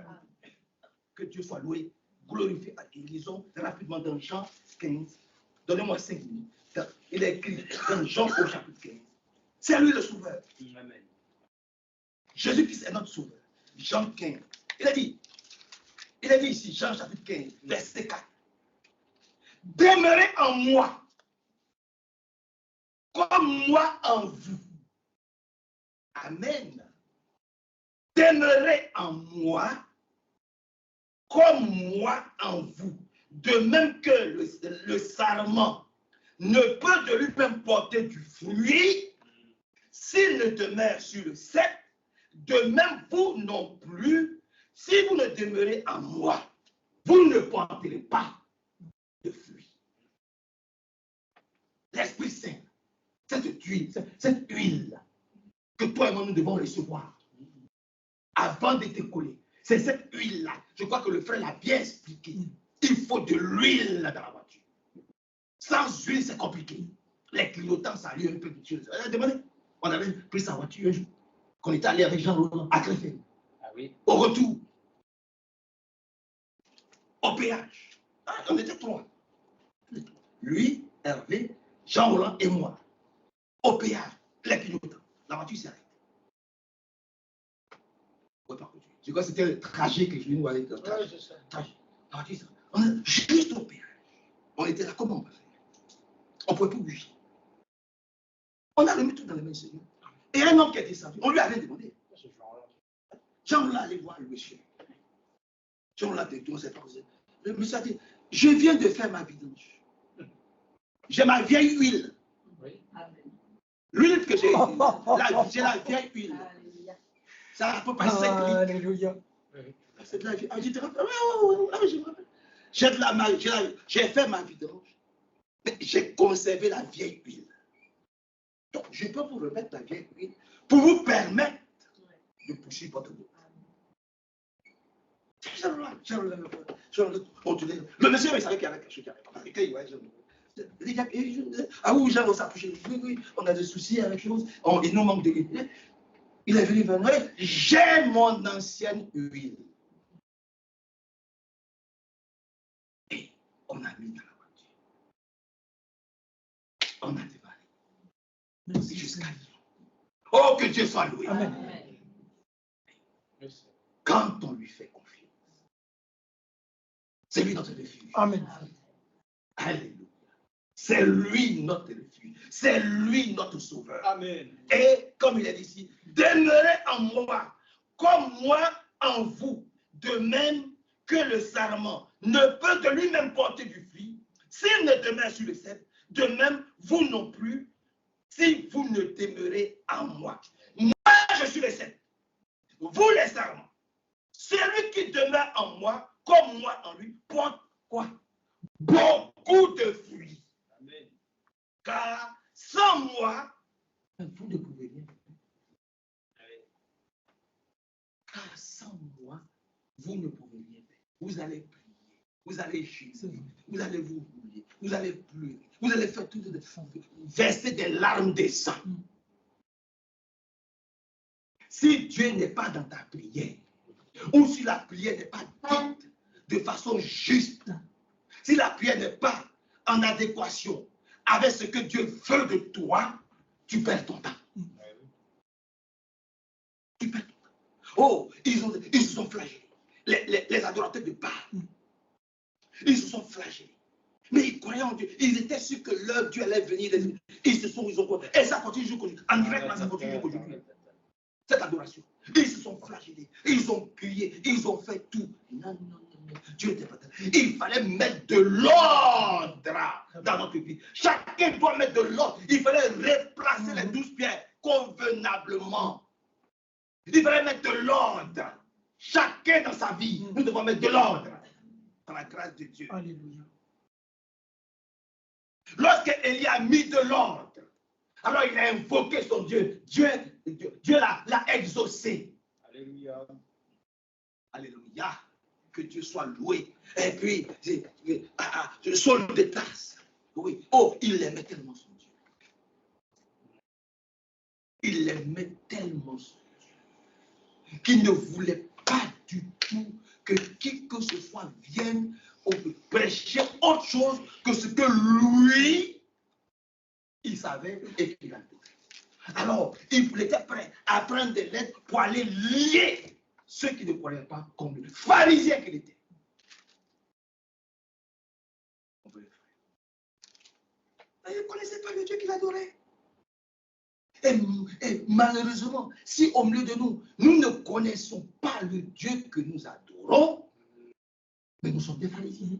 Que Dieu soit loué, glorifié. Lisons rapidement dans Jean 15. Donnez-moi 5 minutes. Il est écrit dans Jean au chapitre 15. C'est lui le sauveur. Amen. Jésus-Christ est notre sauveur. Jean 15. Il a dit ici, Jean chapitre 15, verset 4. Demeurez en moi, comme moi en vous. Amen. Demeurez en moi, comme moi en vous. De même que le sarment ne peut de lui-même porter du fruit s'il ne demeure sur le cep, de même vous non plus, si vous ne demeurez en moi, vous ne porterez pas de fruit. L'Esprit Saint, cette huile que toi et moi nous devons recevoir avant de décoller, c'est cette huile-là. Je crois que le frère l'a bien expliqué. Il faut de l'huile dans la voiture. Sans huile, c'est compliqué. Les clignotants, ça a lieu un peu de choses. Demandez, on avait pris sa voiture un jour, qu'on était allé avec Jean Roland à Crefeld. Ah oui. Au retour, au péage. On était trois. Lui, Hervé, Jean Roland et moi. Au péage, les clignotants. La voiture s'est arrêtée. Je crois que c'était le trajet que je lui avais dit. On est juste au péage. On était là, comment on va faire? On ne pouvait plus bouger. On a remis tout dans les mains du Seigneur. Et un homme qui était descendu, on lui avait demandé. Jean l'a allé voir le monsieur. Jean l'a dit, on ne sait pas. Le monsieur a dit, je viens de faire ma vidange. J'ai ma vieille huile. L'huile que j'ai, la vieille huile. Ça a à peu près 5 litres. Alléluia. C'est de la vie. Je te rappelle. Je me rappelle. J'ai fait ma vidange. Mais j'ai conservé la vieille huile. Donc, je peux vous remettre la vieille huile pour vous permettre de poursuivre votre route. Le monsieur, il savait qu'il y avait quelque chose qui avait pas. Ah oui, Jean, on s'approche. Oui, on a des soucis avec chose. Il nous manque de huile. Il est venu vers nous. J'ai mon ancienne huile. Et on a mis dans la voiture. On a dévalé. Jusqu'à Lyon. Oh, que Dieu soit loué. Amen. Quand on lui fait confiance, c'est lui notre refuge. Amen. Alléluia. C'est lui notre refuge. C'est lui notre sauveur. Amen. Et comme il est dit ici, demeurez en moi, comme moi en vous. De même que le sarment ne peut de lui-même porter du fruit, s'il ne demeure sur le cep, de même vous non plus, si vous ne demeurez en moi. Moi, je suis le cep. Vous les sarments. Celui qui demeure en moi, comme moi en lui, porte quoi? Beaucoup de fruits. Amen. Car sans moi, vous ne pouvez rien faire. Car sans moi, vous ne pouvez rien faire. Vous allez prier, vous allez gémir, vous allez vous rouler, vous allez pleurer, vous allez faire tout de verser des larmes de sang. Si Dieu n'est pas dans ta prière, ou si la prière n'est pas dite de façon juste, si la prière n'est pas en adéquation avec ce que Dieu veut de toi, tu perds ton temps. Tu perds ton temps. Oh, ils se sont flagellés. Les adorateurs de Baal, ils se sont flagellés. Mais ils croyaient en Dieu. Ils étaient sûrs que leur Dieu allait venir. Ils ont. Et ça continue jusqu'aujourd'hui. En direct, ça continue aujourd'hui. Cette adoration. Ils se sont flagellés. Ils ont crié. Ils ont fait tout. Non. Dieu n'était pas. Il fallait mettre de l'ordre dans notre vie. Chacun doit mettre de l'ordre. Il fallait replacer les 12 pierres convenablement. Il fallait mettre de l'ordre. Chacun dans sa vie, nous devons mettre de l'ordre. Par la grâce de Dieu. Alléluia. Lorsque Élie a mis de l'ordre, alors il a invoqué son Dieu. Dieu l'a exaucé. Alléluia. Alléluia. Que Dieu soit loué. Et puis, Saul de Tarse. Oui. Oh, il aimait tellement son Dieu. Il aimait tellement son Dieu qu'il ne voulait pas du tout que qui que ce soit vienne prêcher autre chose que ce que lui, il savait et qu'il a fait. Alors, il était prêt à prendre des lettres pour aller lier ceux qui ne croyaient pas comme le pharisien qu'il était. Il ne connaissait pas le Dieu qu'il adorait. Et malheureusement, si au milieu de nous, nous ne connaissons pas le Dieu que nous adorons, mais nous sommes des pharisiens.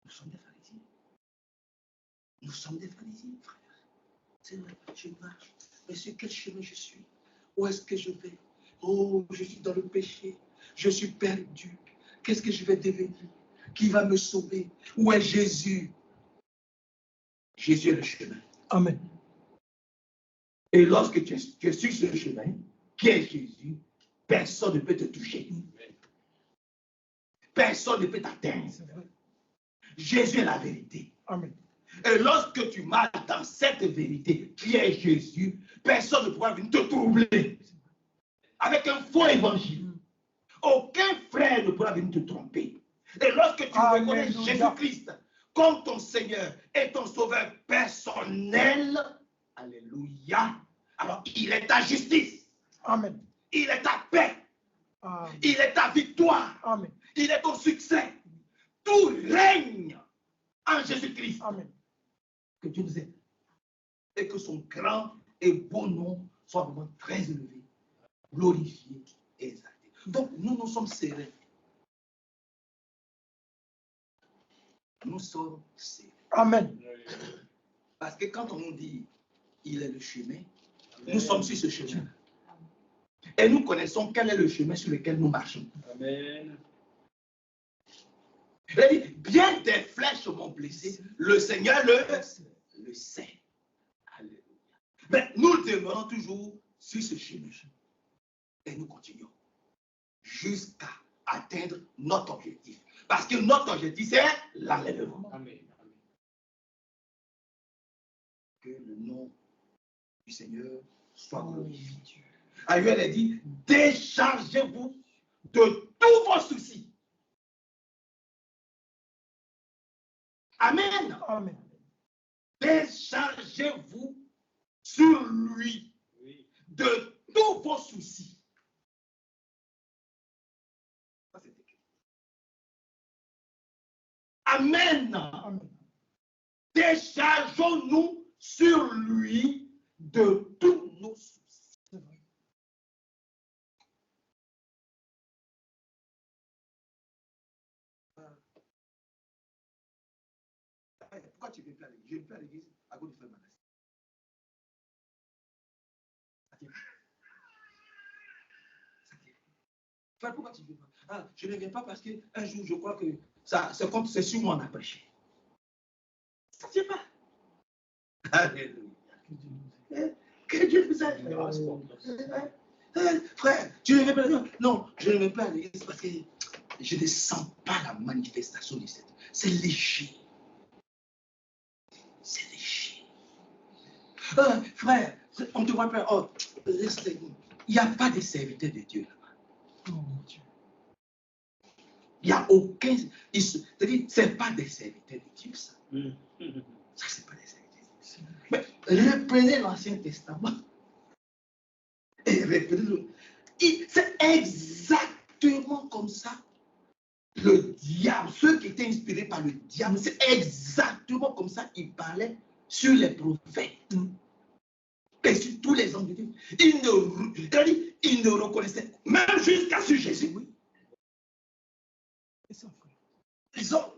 Nous sommes des pharisiens. Nous sommes des pharisiens, frère. C'est vrai, je marche. Mais sur quel chemin je suis? Où est-ce que je vais? Oh, je suis dans le péché. Je suis perdu. Qu'est-ce que je vais devenir? Qui va me sauver? Où est Jésus? Jésus est le chemin. Amen. Et lorsque tu es sur ce chemin, qui est Jésus, personne ne peut te toucher. Personne ne peut t'atteindre. Jésus est la vérité. Amen. Et lorsque tu marches dans cette vérité, qui est Jésus, personne ne pourra venir te troubler. Avec un faux évangile. Aucun frère ne pourra venir te tromper. Et lorsque tu reconnais Jésus-Christ comme ton Seigneur et ton Sauveur personnel, alléluia, alors il est ta justice. Amen. Il est ta paix. Amen. Il est ta victoire. Amen. Il est ton succès. Tout règne en Jésus-Christ. Amen. Que Dieu nous aide. Et que son grand et beau nom soit vraiment très élevé, glorifié et exalté. Donc, nous sommes sereins. Nous sommes sereins. Amen. Parce que quand on nous dit il est le chemin, nous sommes sur ce chemin. Et nous connaissons quel est le chemin sur lequel nous marchons. Amen. Bien des flèches m'ont blessé, le Seigneur le sait. Alléluia. Mais nous demeurons toujours sur ce chemin. Et nous continuons jusqu'à atteindre notre objectif. Parce que notre objectif, c'est l'enlèvement. Amen. Que le nom du Seigneur soit glorifié. Aïe, a dit, déchargez-vous de tous vos soucis. Amen. Amen. Déchargez-vous sur lui de tous vos soucis. Amen. Amen. Déchargeons-nous sur lui de tous nos soucis. Pourquoi tu ne viens plus à l'église? Je ne viens plus à l'église à cause de frère Manassé. Frère, pourquoi tu ne viens pas? Ah, je ne viens pas parce qu'un jour, je crois que c'est sur moi qu'on a prêché. Ça ne vient pas. Alléluia. Que Dieu nous aide. Frère, tu ne viens pas à l'église? Non, je ne viens pas à l'église parce que je ne sens pas la manifestation de cette. C'est léger. C'est léger. Frère, on te voit pas. Oh, laisse-les. Il n'y a pas de serviteur de Dieu là-bas. Oh mon Dieu. Il n'y a aucun. C'est-à-dire, ce n'est pas des serviteurs de Dieu, ça. Ça, ce n'est pas des serviteurs de Dieu. Mais reprenez l'Ancien Testament. Et reprenez-le. C'est exactement comme ça. Le diable, ceux qui étaient inspirés par le diable, c'est exactement comme ça qu'il parlait sur les prophètes et sur tous les hommes de Dieu. Ils ne reconnaissaient, même jusqu'à ce Jésus. Oui. Les hommes.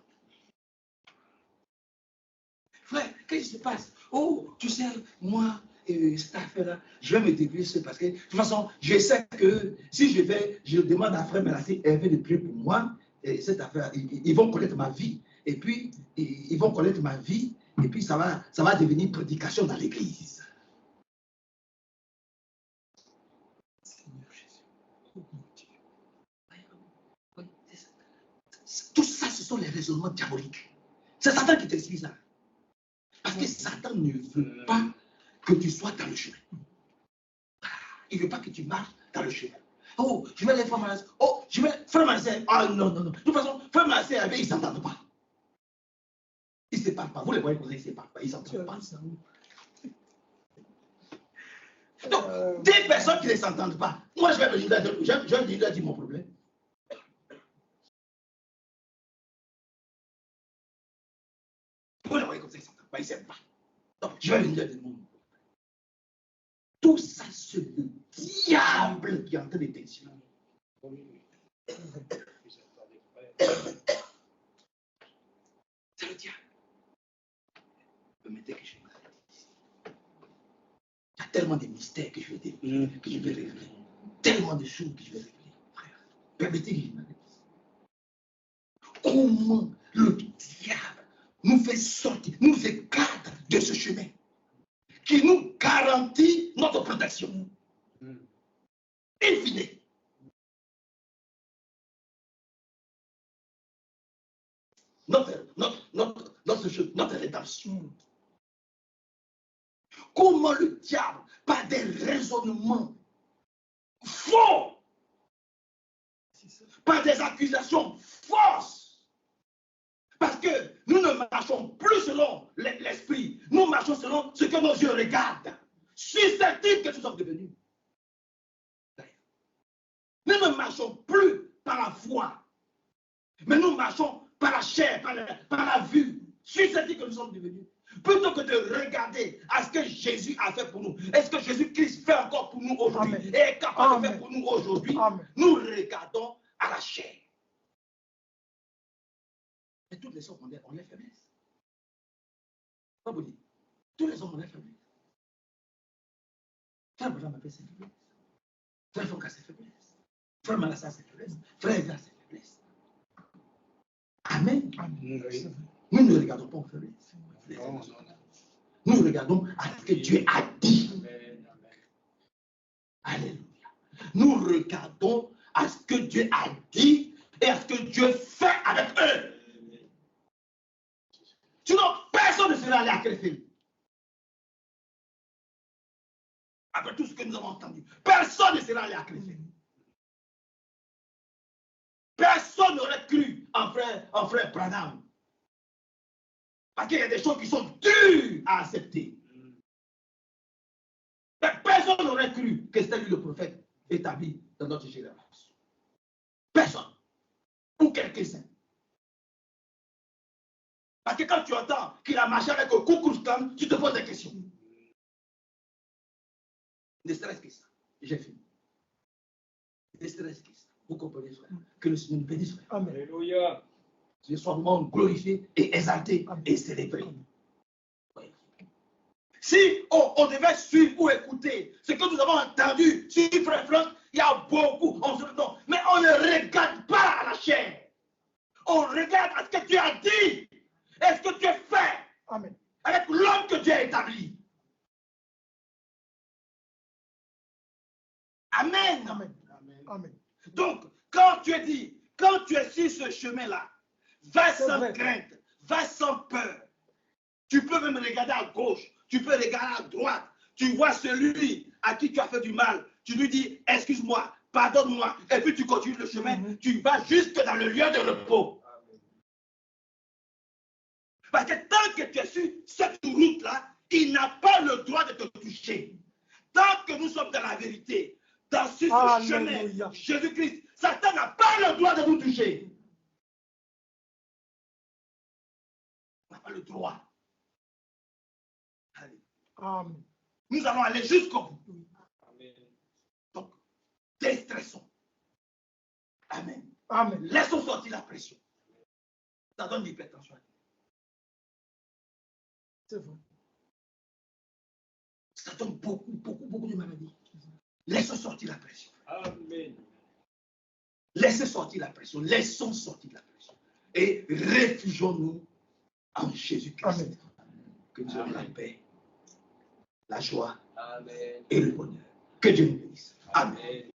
Frère, qu'est-ce qui se passe? Oh, tu sais, moi, cette affaire-là, je vais me débrouiller parce que, de toute façon, je sais que si je demande à frère Manassé Hervé de prier pour moi, et cette affaire, ils vont connaître ma vie. Et puis, ils vont connaître ma vie. Et puis, ça va devenir prédication dans l'église. Seigneur Jésus. Oh mon Dieu. Tout ça, ce sont les raisonnements diaboliques. C'est Satan qui t'explique ça. Parce que Satan ne veut pas que tu sois dans le chemin. Il ne veut pas que tu marches dans le chemin. Oh, je vais les frères Manassé. Oh, je vais frère Manassé. Ah non, non, non. De toute façon, frère Manassé, ils ne s'entendent pas. Ils ne se parlent pas. Vous les voyez comme ça, ils ne se parlent pas. Ils s'entendent pas. Donc, des personnes qui ne s'entendent pas, moi je vais venir leur dire mon problème. Vous les voyez comme ça, ils ne s'entendent pas, ils ne s'aiment pas. Donc, je vais venir leur dire mon problème. Tout ça, c'est le diable qui est en train de tenir. C'est le diable. Permettez que je m'arrête ici. Il y a tellement de mystères que je vais révéler. Tellement de choses que je vais révéler. Frère, permettez que je m'arrête ici. Comment le diable nous fait sortir, nous écarte de ce chemin qui nous garantit notre protection. In fine. Notre rédemption. Comment le diable, par des raisonnements faux, par des accusations fausses, parce que nous ne marchons plus selon l'esprit, nous marchons selon ce que nos yeux regardent, susceptibles que nous sommes devenus. Nous ne marchons plus par la foi, mais nous marchons par la chair, par la vue, susceptibles que nous sommes devenus. Plutôt que de regarder à ce que Jésus a fait pour nous, est-ce que Jésus-Christ fait encore pour nous aujourd'hui et est capable de faire pour nous aujourd'hui, nous regardons à la chair. Et toutes les hommes ont les faiblesses. Pas vous dire, tous les hommes ont les faiblesses. Frère Abraham a ses faiblesses. Frère Fonka a ses faiblesses. Frère Manasseh a ses faiblesses. Frère Eva a ses faiblesses. Amen. Amen. Nous ne regardons pas aux faiblesses. Nous regardons à ce que Dieu a dit. Alléluia. Nous regardons à ce que Dieu a dit et à ce que Dieu fait avec eux. Sinon, personne ne sera allé à Créfil. Après tout ce que nous avons entendu, personne ne sera allé à Créfil. Personne n'aurait cru en frère Branham. Parce qu'il y a des choses qui sont dures à accepter. Mais personne n'aurait cru que c'était lui le prophète établi dans notre génération. Personne. Ou quelques-uns. Parce que quand tu entends qu'il a marché avec un Ku-Klux-Klan, tu te poses des questions. Ne serait-ce que ça. J'ai fini. Ne serait-ce que ça. Vous comprenez, frère? Que le Seigneur nous bénisse, frère. Amen. Alléluia. Que soit vraiment glorifié et exalté et célébré. Oui. Si on devait suivre ou écouter ce que nous avons entendu sur Frère Franck, il y a beaucoup. Non, mais on ne regarde pas à la chair. On regarde à ce que Dieu a dit. Et ce que Dieu fait. Amen. Avec l'homme que Dieu a établi. Amen. Amen. Amen. Donc, quand tu es sur ce chemin-là, va sans crainte, va sans peur. Tu peux même regarder à gauche, tu peux regarder à droite. Tu vois celui à qui tu as fait du mal. Tu lui dis, excuse-moi, pardonne-moi. Et puis tu continues le chemin. Tu vas jusque dans le lieu de repos. Parce que tant que tu es sur cette route-là, il n'a pas le droit de te toucher. Tant que nous sommes dans la vérité, dans ce chemin, Jésus-Christ, Satan n'a pas le droit de nous toucher. On n'a pas le droit. Allez. Amen. Nous allons aller jusqu'au bout. Amen. Donc, déstressons. Amen. Amen. Laissons sortir la pression. Ça donne l'hypertension. C'est vrai. Ça donne beaucoup de maladies. Laissons sortir la pression. Amen. Laissez sortir la pression. Laissons sortir la pression. Et réfugions-nous en Jésus-Christ. Que Dieu donne la paix, la joie. Amen. Et le bonheur. Que Dieu nous bénisse. Amen.